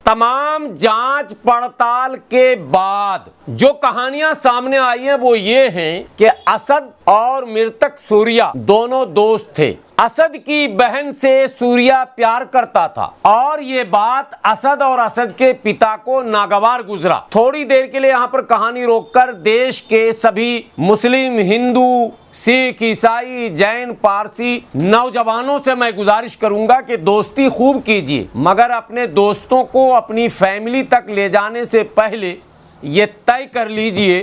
तमाम जांच पड़ताल के बाद जो कहानियां सामने आई हैं वो ये हैं कि असद और मृतक सूर्या दोनों दोस्त थे। असद की बहन से सूर्या प्यार करता था और ये बात असद और असद के पिता को नागवार गुजरा। थोड़ी देर के लिए यहाँ पर कहानी रोककर देश के सभी मुस्लिम, हिंदू, सिख, ईसाई, जैन, पारसी नौजवानों से मैं गुजारिश करूंगा कि दोस्ती खूब कीजिए, मगर अपने दोस्तों को अपनी फैमिली तक ले जाने से पहले ये तय कर लीजिए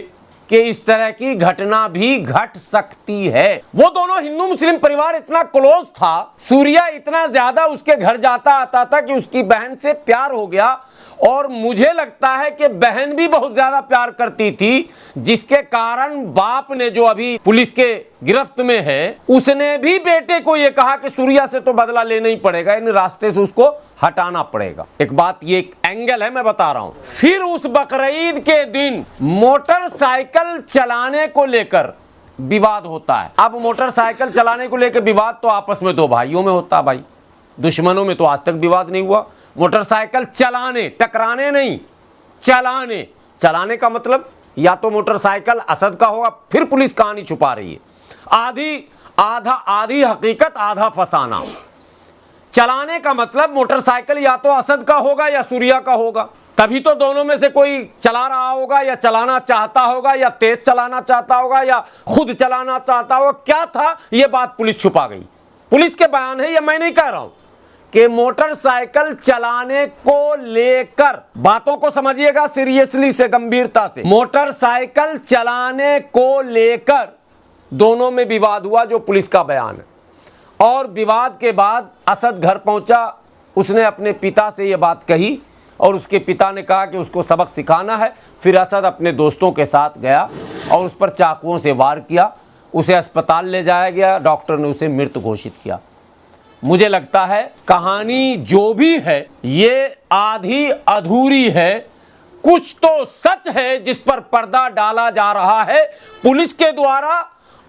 कि इस तरह की घटना भी घट सकती है। वो दोनों हिंदू मुस्लिम परिवार इतना क्लोज था, सूर्या इतना ज्यादा उसके घर जाता आता था कि उसकी बहन से प्यार हो गया और मुझे लगता है कि बहन भी बहुत ज्यादा प्यार करती थी, जिसके कारण बाप ने, जो अभी पुलिस के गिरफ्त में है, उसने भी बेटे को यह कहा कि सूर्या से तो बदला लेना ही पड़ेगा, इन रास्ते से उसको हटाना पड़ेगा। एक बात, ये एक एंगल है, मैं बता रहा हूं। फिर उस बकरीद के दिन मोटरसाइकिल चलाने को लेकर विवाद होता है। अब मोटरसाइकिल चलाने को लेकर विवाद तो आपस में दो भाइयों में होता है, भाई दुश्मनों में तो आज तक विवाद नहीं हुआ। मोटरसाइकिल चलाने, टकराने नहीं, चलाने, चलाने का मतलब या तो मोटरसाइकिल असद का होगा, फिर पुलिस कहानी छुपा रही है, आधी हकीकत आधा फसाना। चलाने का मतलब मोटरसाइकिल या तो असद का होगा या सूर्या का होगा, तभी तो दोनों में से कोई चला रहा होगा या चलाना चाहता होगा या तेज चलाना चाहता होगा या खुद चलाना चाहता होगा। क्या था ये बात पुलिस छुपा गई। पुलिस के बयान है, ये मैं नहीं कह रहा हूं, कि मोटरसाइकिल चलाने को लेकर, बातों को समझिएगा सीरियसली से, गंभीरता से, मोटरसाइकिल चलाने को लेकर दोनों में विवाद हुआ, जो पुलिस का बयान है। और विवाद के बाद असद घर पहुंचा, उसने अपने पिता से यह बात कही और उसके पिता ने कहा कि उसको सबक सिखाना है। फिर असद अपने दोस्तों के साथ गया और उस पर चाकुओं से वार किया, उसे अस्पताल ले जाया गया, डॉक्टर ने उसे मृत घोषित किया। मुझे लगता है कहानी जो भी है ये आधी अधूरी है, कुछ तो सच है जिस पर पर्दा डाला जा रहा है पुलिस के द्वारा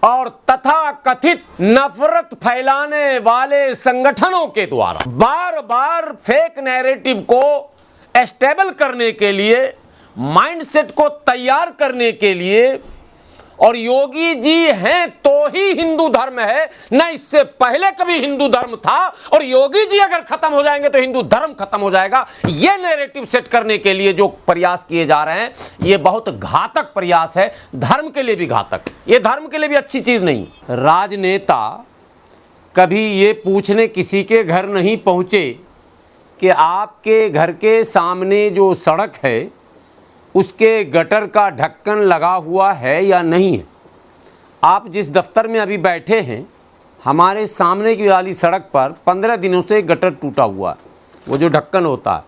और तथा कथित नफरत फैलाने वाले संगठनों के द्वारा। बार बार फेक नैरेटिव को एस्टेबल करने के लिए, माइंडसेट को तैयार करने के लिए, और योगी जी हैं तो ही हिंदू धर्म है, ना इससे पहले कभी हिंदू धर्म था, और योगी जी अगर खत्म हो जाएंगे तो हिंदू धर्म खत्म हो जाएगा। ये नैरेटिव सेट करने के लिए जो प्रयास किए जा रहे हैं, ये बहुत घातक प्रयास है, धर्म के लिए भी घातक, ये धर्म के लिए भी अच्छी चीज नहीं। राजनेता कभी ये पूछने किसी के घर नहीं पहुंचे कि आपके घर के सामने जो सड़क है उसके गटर का ढक्कन लगा हुआ है या नहीं है। आप जिस दफ्तर में अभी बैठे हैं, हमारे सामने की वाली सड़क पर 15 दिनों से गटर टूटा हुआ है, वो जो ढक्कन होता है,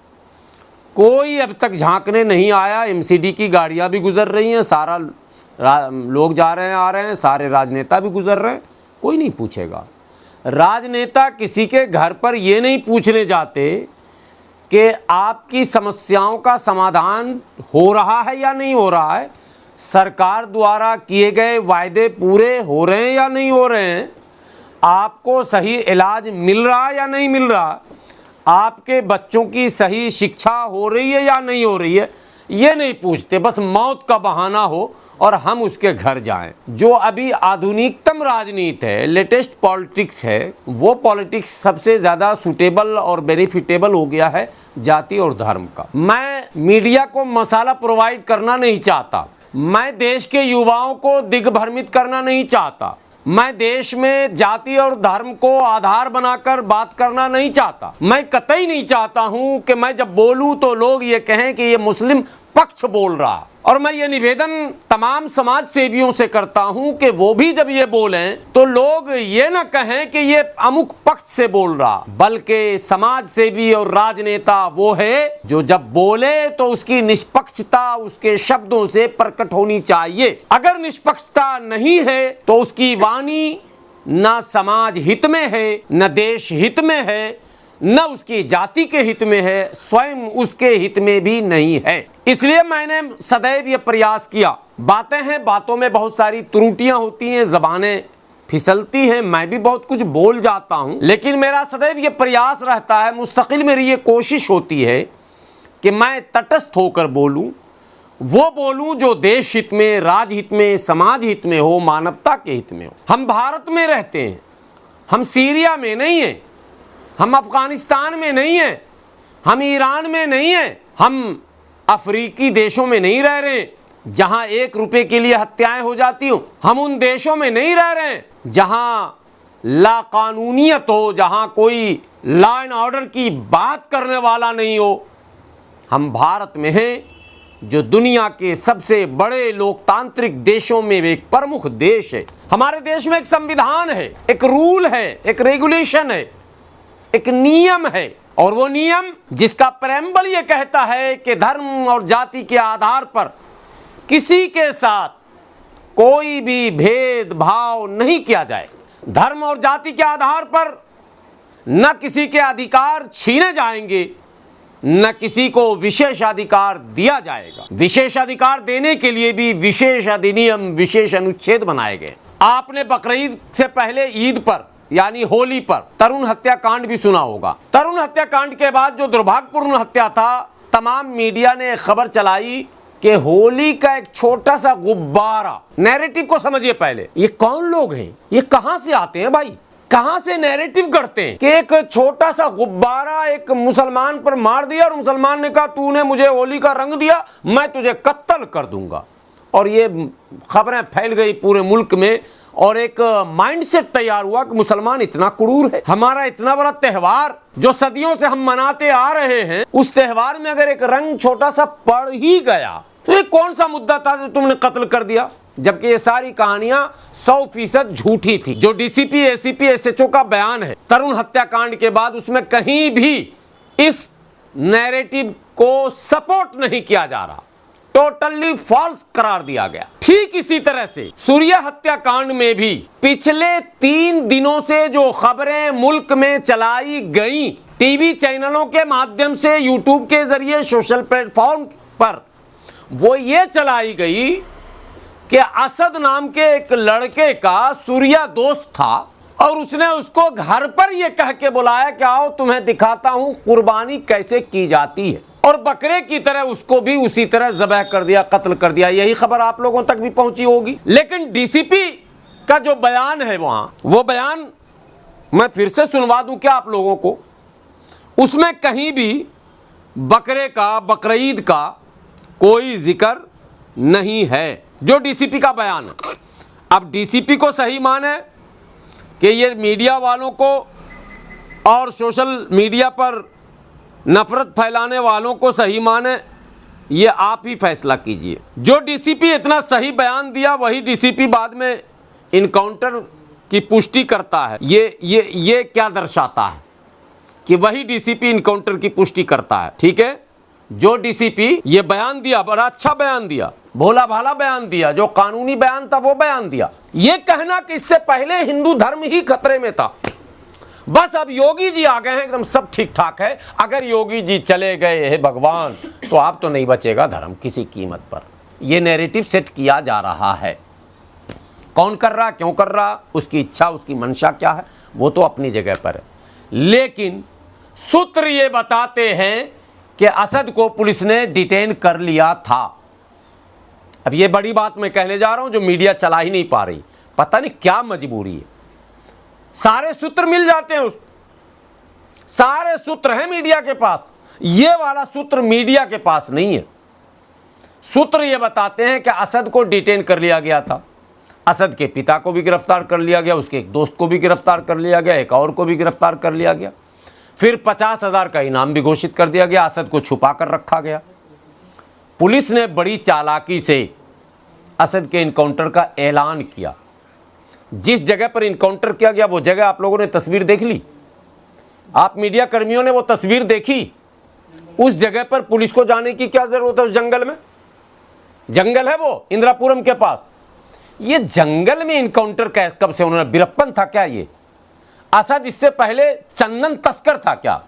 कोई अब तक झांकने नहीं आया। एमसीडी की गाड़ियां भी गुजर रही हैं, सारा लोग जा रहे हैं आ रहे हैं, सारे राजनेता भी गुजर रहे हैं, कोई नहीं पूछेगा। राजनेता किसी के घर पर ये नहीं पूछने जाते कि आपकी समस्याओं का समाधान हो रहा है या नहीं हो रहा है, सरकार द्वारा किए गए वायदे पूरे हो रहे हैं या नहीं हो रहे हैं, आपको सही इलाज मिल रहा है या नहीं मिल रहा, आपके बच्चों की सही शिक्षा हो रही है या नहीं हो रही है, ये नहीं पूछते। बस मौत का बहाना हो और हम उसके घर जाएं। जो अभी आधुनिकतम राजनीति है, लेटेस्ट पॉलिटिक्स है, वो पॉलिटिक्स सबसे ज़्यादा सूटेबल और बेनिफिटेबल हो गया है जाति और धर्म का। मैं मीडिया को मसाला प्रोवाइड करना नहीं चाहता, मैं देश के युवाओं को दिग्भ्रमित करना नहीं चाहता, मैं देश में जाति और धर्म को आधार बनाकर बात करना नहीं चाहता। मैं कतई नहीं चाहता हूं कि मैं जब बोलूं तो लोग ये कहें कि ये मुस्लिम पक्ष बोल रहा। और मैं ये निवेदन तमाम समाज सेवियों से करता हूं कि वो भी जब ये बोलें तो लोग ये ना कहें कि ये अमुक पक्ष से बोल रहा, बल्कि समाज सेवी और राजनेता वो है जो जब बोले तो उसकी निष्पक्षता उसके शब्दों से प्रकट होनी चाहिए। अगर निष्पक्षता नहीं है तो उसकी वाणी न समाज हित में है, न देश हित में है, न उसकी जाति के हित में है, स्वयं उसके हित में भी नहीं है। इसलिए मैंने सदैव ये प्रयास किया। बातें हैं, बातों में बहुत सारी त्रुटियां होती हैं, ज़बानें फिसलती हैं, मैं भी बहुत कुछ बोल जाता हूं, लेकिन मेरा सदैव ये प्रयास रहता है, मुस्तकिल मेरी ये कोशिश होती है कि मैं तटस्थ होकर बोलूं, वो बोलूं जो देश हित में, राजहित में, समाज हित में हो, मानवता के हित में हो। हम भारत में रहते हैं, हम सीरिया में नहीं हैं, हम अफगानिस्तान में नहीं हैं, हम ईरान में नहीं हैं, हम अफ्रीकी देशों में नहीं रह रहे जहां 1 रुपए के लिए हत्याएं हो जाती हो। हम उन देशों में नहीं रह रहे जहां लाकानूनियत हो, जहां कोई लॉ एंड ऑर्डर की बात करने वाला नहीं हो। हम भारत में हैं जो दुनिया के सबसे बड़े लोकतांत्रिक देशों में एक प्रमुख देश है। हमारे देश में एक संविधान है, एक रूल है, एक रेगुलेशन है, एक नियम है, और वो नियम जिसका प्रेम्बल ये कहता है कि धर्म और जाति के आधार पर किसी के साथ कोई भी भेदभाव नहीं किया जाए। धर्म और जाति के आधार पर न किसी के अधिकार छीने जाएंगे, न किसी को विशेष अधिकार दिया जाएगा। विशेष अधिकार देने के लिए भी विशेष अधिनियम, विशेष अनुच्छेद बनाए गए। आपने बकरीद से पहले ईद पर यानी होली पर तरुण हत्याकांड भी सुना होगा। तरुण हत्याकांड के बाद जो दुर्भाग्यपूर्ण हत्या था, तमाम मीडिया ने एक खबर चलाई कि होली का एक छोटा सा गुब्बारा, नैरेटिव को समझिए पहले, ये कौन लोग हैं, ये कहां से आते हैं भाई, कहां से नैरेटिव करते हैं कि एक छोटा सा गुब्बारा एक मुसलमान पर मार दिया और मुसलमान ने कहा तूने मुझे होली का रंग दिया, मैं तुझे कत्ल कर दूंगा। और ये खबरें फैल गई पूरे मुल्क में और एक माइंडसेट तैयार हुआ कि मुसलमान इतना क्रूर है। हमारा इतना बड़ा त्यौहार जो सदियों से हम मनाते आ रहे हैं, उस त्यौहार में अगर एक रंग छोटा सा पड़ ही गया तो ये कौन सा मुद्दा था जो तुमने कत्ल कर दिया। जबकि ये सारी कहानियां 100% झूठी थी। जो डीसीपी, एसीपी, एसएचओ का बयान है तरुण हत्याकांड के बाद, उसमें कहीं भी इस नैरेटिव को सपोर्ट नहीं किया जा रहा, टोटली फॉल्स करार दिया गया। ठीक इसी तरह से सूर्या हत्याकांड में भी पिछले 3 दिनों से जो खबरें मुल्क में चलाई गई, टीवी चैनलों के माध्यम से, यूट्यूब के जरिए, सोशल प्लेटफॉर्म पर, वो ये चलाई गई कि असद नाम के एक लड़के का सूर्या दोस्त था और उसने उसको घर पर यह कह के बुलाया कि आओ तुम्हें दिखाता हूं कुर्बानी कैसे की जाती है, और बकरे की तरह उसको भी उसी तरह ज़बह कर दिया, कत्ल कर दिया। यही खबर आप लोगों तक भी पहुंची होगी। लेकिन डीसीपी का जो बयान है वहां, वो बयान मैं फिर से सुनवा दूं क्या आप लोगों को, उसमें कहीं भी बकरे का, बकरीद का कोई जिक्र नहीं है, जो डीसीपी का बयान है। अब डीसीपी को सही माने कि ये मीडिया वालों को और सोशल मीडिया पर नफरत फैलाने वालों को सही माने, ये आप ही फैसला कीजिए। जो डीसीपी इतना सही बयान दिया, वही डीसीपी बाद में इनकाउंटर की पुष्टि करता है। ये क्या दर्शाता है कि वही डीसीपी इनकाउंटर की पुष्टि करता है। ठीक है, जो डीसीपी ये बयान दिया, बड़ा अच्छा बयान दिया, भोला भाला बयान दिया, जो कानूनी बयान था वो बयान दिया। ये कहना कि इससे पहले हिंदू धर्म ही खतरे में था, बस अब योगी जी आ गए हैं, एकदम सब ठीक ठाक है, अगर योगी जी चले गए हैं भगवान तो आप तो नहीं बचेगा धर्म किसी कीमत पर। यह नैरेटिव सेट किया जा रहा है। कौन कर रहा, क्यों कर रहा, उसकी इच्छा, उसकी मंशा क्या है, वो तो अपनी जगह पर है। लेकिन सूत्र ये बताते हैं कि असद को पुलिस ने डिटेन कर लिया था। अब ये बड़ी बात मैं कहने जा रहा हूं जो मीडिया चला ही नहीं पा रही, पता नहीं क्या मजबूरी है। सारे सूत्र मिल जाते हैं, सारे सूत्र हैं मीडिया के पास, ये वाला सूत्र मीडिया के पास नहीं है। सूत्र ये बताते हैं कि असद को डिटेन कर लिया गया था, असद के पिता को भी गिरफ्तार कर लिया गया, उसके एक दोस्त को भी गिरफ्तार कर लिया गया, एक और को भी गिरफ्तार कर लिया गया, फिर 50,000 का इनाम भी घोषित कर दिया गया। असद को छुपा कर रखा गया। पुलिस ने बड़ी चालाकी से असद के इनकाउंटर का ऐलान किया। जिस जगह पर इनकाउंटर किया गया वो जगह आप लोगों ने तस्वीर देख ली, आप मीडिया कर्मियों ने वो तस्वीर देखी। उस जगह पर पुलिस को जाने की क्या जरूरत है? उस जंगल में, जंगल है वो इंदिरापुरम के पास, ये जंगल में इनकाउंटर कब से? उन्होंने बिरप्पन था क्या ये? असद इससे पहले चंदन तस्कर था क्या?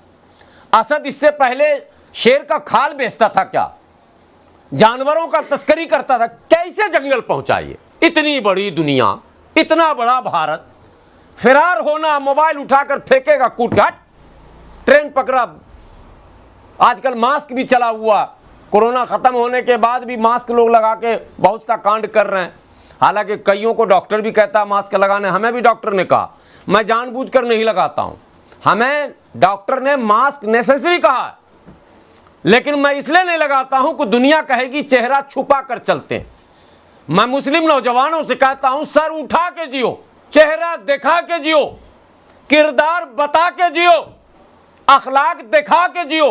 असद इससे पहले शेर का खाल बेचता था क्या? जानवरों का तस्करी करता था? कैसे जंगल पहुंचा ये? इतनी बड़ी दुनिया, इतना बड़ा भारत, फरार होना, मोबाइल उठाकर फेंकेगा, कूट काट, ट्रेन पकड़ा, आजकल मास्क भी चला हुआ, कोरोना खत्म होने के बाद भी मास्क लोग लगा के बहुत सा कांड कर रहे हैं। हालांकि कईयों को डॉक्टर भी कहता है मास्क लगाने, हमें भी डॉक्टर ने कहा, मैं जानबूझकर नहीं लगाता हूं। हमें डॉक्टर ने मास्क नेसेसरी कहा है, लेकिन मैं इसलिए नहीं लगाता हूं कि दुनिया कहेगी चेहरा छुपा कर चलते हैं। मैं मुस्लिम नौजवानों से कहता हूं सर उठा के जियो, चेहरा दिखा के जियो, किरदार बता के जियो, अखलाक दिखा के जियो,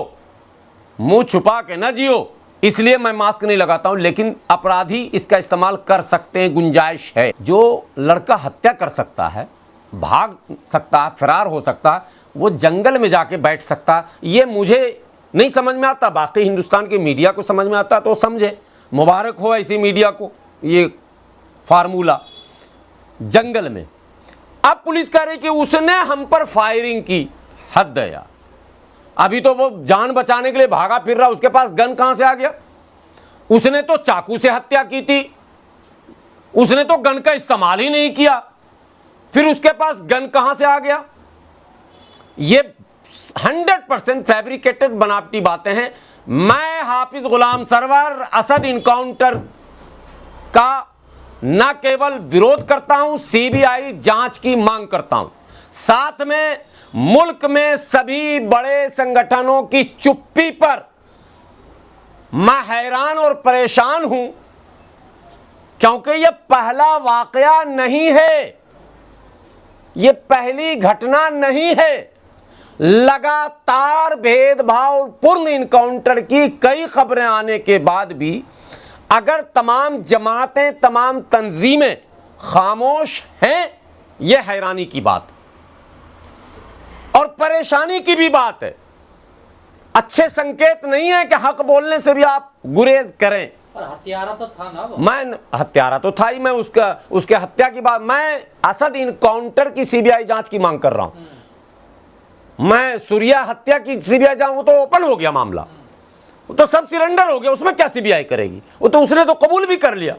मुंह छुपा के ना जियो। इसलिए मैं मास्क नहीं लगाता हूं, लेकिन अपराधी इसका इस्तेमाल कर सकते हैं, गुंजाइश है। जो लड़का हत्या कर सकता है, भाग सकता है, फरार हो सकता है, वो जंगल में जाके बैठ सकता है। ये मुझे नहीं समझ में आता, बाकी हिंदुस्तान की मीडिया को समझ में आता तो समझे, मुबारक हो ऐसी मीडिया को ये फार्मूला। जंगल में अब पुलिस कह रही कि उसने हम पर फायरिंग की, हद है यार। अभी तो वो जान बचाने के लिए भागा फिर रहा, उसके पास गन कहां से आ गया? उसने तो चाकू से हत्या की थी, उसने तो गन का इस्तेमाल ही नहीं किया, फिर उसके पास गन कहां से आ गया? ये 100% फैब्रिकेटेड बनावटी बातें हैं। मैं हाफिज गुलाम सरवर असद इनकाउंटर का न केवल विरोध करता हूं, सीबीआई जांच की मांग करता हूं। साथ में मुल्क में सभी बड़े संगठनों की चुप्पी पर मैं हैरान और परेशान हूं, क्योंकि यह पहला वाकया नहीं है, यह पहली घटना नहीं है। लगातार भेदभावपूर्ण इनकाउंटर की कई खबरें आने के बाद भी अगर तमाम जमातें, तमाम तंजीमें खामोश हैं, यह हैरानी की बात और परेशानी की भी बात है। अच्छे संकेत नहीं है कि हक बोलने से भी आप गुरेज करें। पर हत्यारा तो था ना वो। मैं हत्यारा तो था ही, मैं उसके हत्या की बात, मैं असद इनकाउंटर की सीबीआई जांच की मांग कर रहा हूं। मैं सूर्या हत्या की सीबीआई जांच, वो तो ओपन हो गया मामला, वो तो सब सिलेंडर हो गया, उसमें क्या सीबीआई करेगी? वो तो उसने तो कबूल भी कर लिया,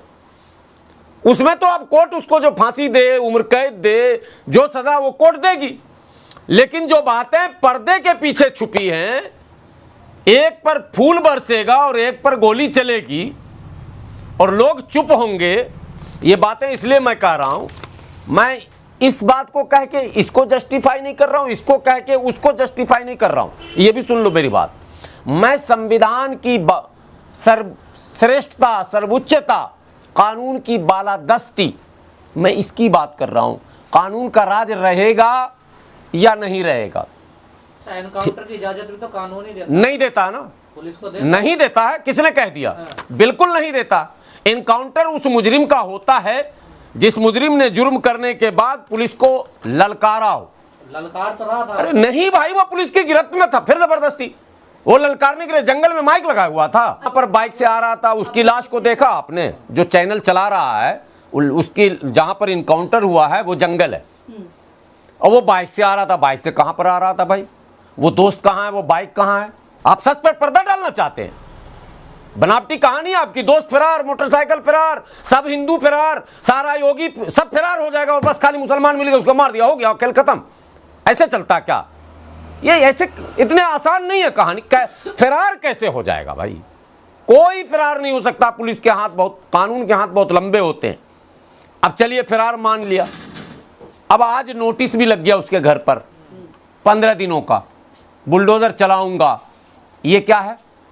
उसमें तो अब कोर्ट उसको जो फांसी दे, उम्र कैद दे, जो सजा वो कोर्ट देगी। लेकिन जो बातें पर्दे के पीछे छुपी हैं, एक पर फूल बरसेगा और एक पर गोली चलेगी और लोग चुप होंगे, ये बातें इसलिए मैं कह रहा हूं। मैं इस बात को कह के इसको जस्टिफाई नहीं कर रहा हूं, इसको कह के उसको जस्टिफाई नहीं कर रहा हूं। ये भी सुन लो मेरी बात, मैं संविधान की श्रेष्ठता, सर्वोच्चता, कानून की बालादस्ती, मैं इसकी बात कर रहा हूं। कानून का राज रहेगा या नहीं रहेगा? एनकाउंटर की इजाजत भी तो कानून ही देता, नहीं देता ना, पुलिस को नहीं देता है। किसने कह दिया? बिल्कुल नहीं देता। इनकाउंटर उस मुजरिम का होता है जिस मुजरिम ने जुर्म करने के बाद पुलिस को ललकारा हो। ललकार तो रहा था। अरे नहीं भाई, वो पुलिस की गिरफ्त में था, फिर जबरदस्ती वो ललकारने के लिए जंगल में माइक लगाया हुआ था। यहाँ पर बाइक से आ रहा था, उसकी लाश को देखा आपने? जो चैनल चला रहा है उसकी, जहां पर इनकाउंटर हुआ है वो जंगल है, और वो बाइक से आ रहा था। बाइक से कहां पर आ रहा था भाई? वो दोस्त कहां है, वो बाइक कहां है? आप सच पर पर्दा डालना चाहते हैं? बनावटी कहानी आपकी, दोस्त फरार, मोटरसाइकिल फरार, सब हिंदू फरार, सारा योगी सब फरार हो जाएगा और बस खाली मुसलमान मिलेगा, उसको मार दिया, हो गया, खेल खत्म। ऐसे चलता क्या? ये ऐसे इतने आसान नहीं है कहानी। फरार कैसे हो जाएगा भाई? कोई फरार नहीं हो सकता। पुलिस के हाथ बहुत, कानून के हाथ बहुत लंबे होते हैं। अब चलिए फरार मान लिया, अब आज नोटिस भी लग गया उसके घर पर 15 दिनों का, बुलडोजर चलाऊंगा। ये क्या है?